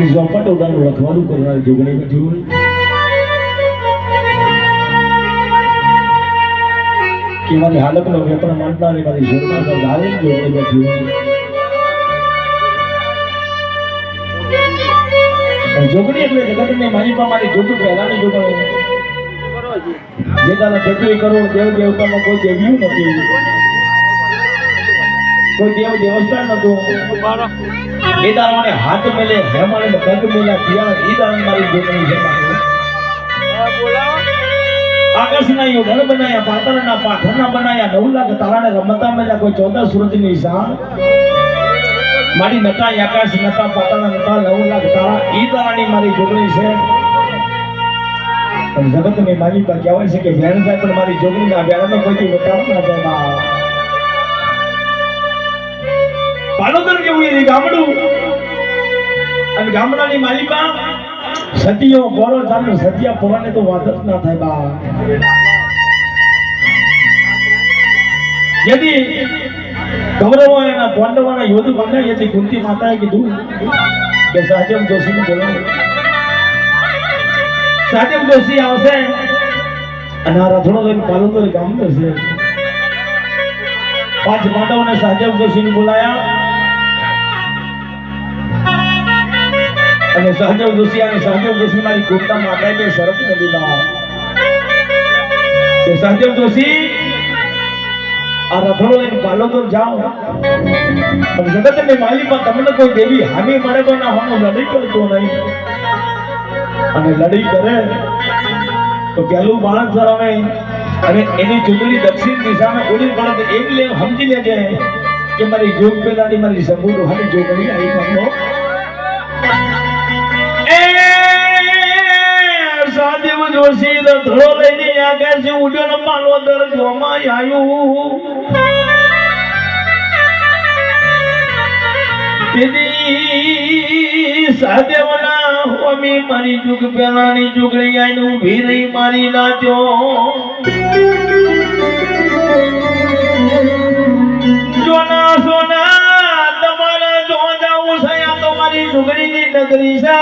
મારી ઝોપટ ઉડાનું રખવાનું કરનારી જોગણી બેઠી હોય કે મારી હાલતનો વેપણ માનનારી મારી જોડમાં પર ગાળી જોગણી બેઠી હોય જોગણી એટલે જગતને મારી પર મારી જોગણી પહેલાની જોગણી જે તારા 33 કરોડ દેવ દેવતામાં કોઈ દેવ્યું નથી, કોઈ દેવ દેવસ્થાન નતું, એ દારાને હાથ મેલે હેમાળે પગ મેલા પિયા એ દારા મારી જોગણી છે. આકાશના યો ઘર બનાયા, પાતાળના પાથરના બનાયા, 9 લાખ તારાને રમતા મેલા, કોઈ 14 સૂરજની નિશાન મારી નતા આકાશ નતા પાતાળના નતા 9 લાખ તારા એ દારાની મારી જોગણી છે. પણ જગતની મારી પર કહેવાય છે કે વેણ જાય પણ મારી જોગણીના વેણનો કોઈ વટાવ ના જાય. પાલોદર કેવું એ ગામડું અને ગામડાની મારી પર સતીઓ બોરો ચાલુ સતિયા પોરાને તો વાત જ ના થાય બા. यदि कौरवों एना पांडवोना युद्ध बने यदि कुंती माताए कीधुं के सहदेव जोशी ने बोलावो. सहदेव जोशी आवशे અને આ રથડો લઈને પાલોદર ગામ જશે. 5 પાંડવોને सहदेव जोशी ने બોલાયા અને सहदेव जोशी અને सहदेव जोशी મારી કુંતા માતાએ બે શરત લીધા કે सहदेव जोशी આ રથડો લઈને પાલોદર જાઓ પણ જગતની માલિકમાં તમને કોઈ દેવી હામી મળે તો ના હમો લડી કરતો નહીં અને લડી કરે તો પેલું બાળક ધરાવે અને એની ચૂંટણી દક્ષિણ દિશામાં ઉડી પડે તો એમ લે સમજી લેજે કે મારી જોગ પેલાની મારી સંબંધો હાની જોગણી આવી ગયો. सहदेव जोशी रथड़ो लईने आकाश उड्यो ने पालोदर जोमा आयो. तेदी सहदेवना होमी मारी जुग पेलानी जुगड़ी आईने ऊभी रही मारी नाच्यो. जोना सोना તમારા જો જાવું છે તો મારી जुगड़ीनी नगरी से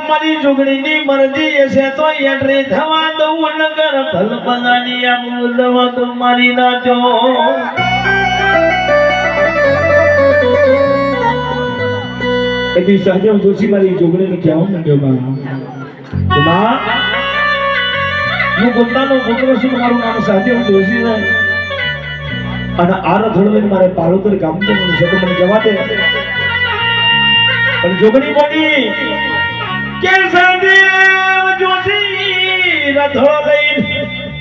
मारी जुगड़ीनी मर्जी ऐसे तो एंट्री थवा दऊ नगर भल भलानी अमूलवा तुम्हारी नाचो. यदि सहदेव जोशी मारी जुगड़ी ने क्या मंड्यो बा तो मां હું પોતાનો પુત્ર છું, મારું નામ सहदेव जोशी છે અને આ રથડો મારે પાલોદર ગામ જવાનું છે તો મને જવા દે. પણ જોગણી બોલી કે सहदेव जोशी રથડો લઈને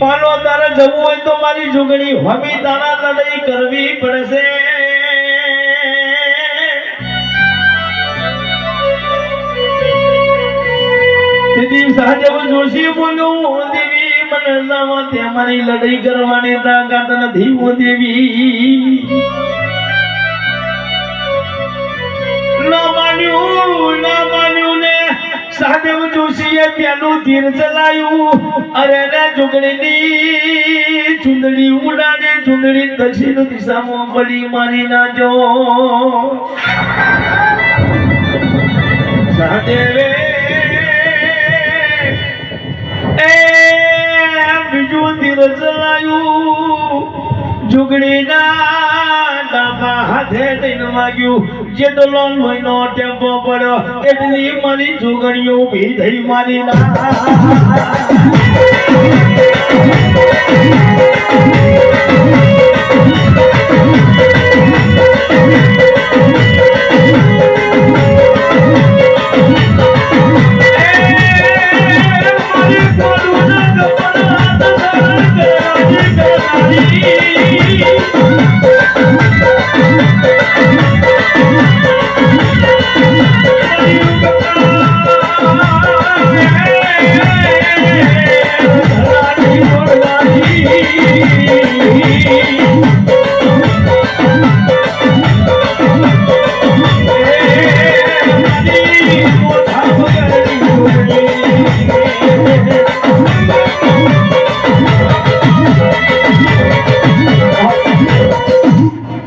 પાલોદર જવું હોય તો મારી જોગણી હમી તારા લડાઈ કરવી પડશે. તેથી सहदेव जोशी બોલ્યો દેવી મને જાવા તે મારી લડાઈ કરવાની તાકાત નથી ઓ દેવી. ના માન્યું ને सहदेव जोशीએ પેલું તીર ચલાયું. અરે ને જોગણીની ચુંદડી ઉડાડે, ચુંદડી દક્ષિણ દિશામાં પડી મારી નાજો. सहदेवे બીજું તીર ચલાયું, જોગણીના ડાબા હાથે લઈને વાગ્યું. જેટલો લોહીનો ટેમ્પો પડ્યો એટલી મારી જોગણીઓ ઊભી થઈ મારી ના.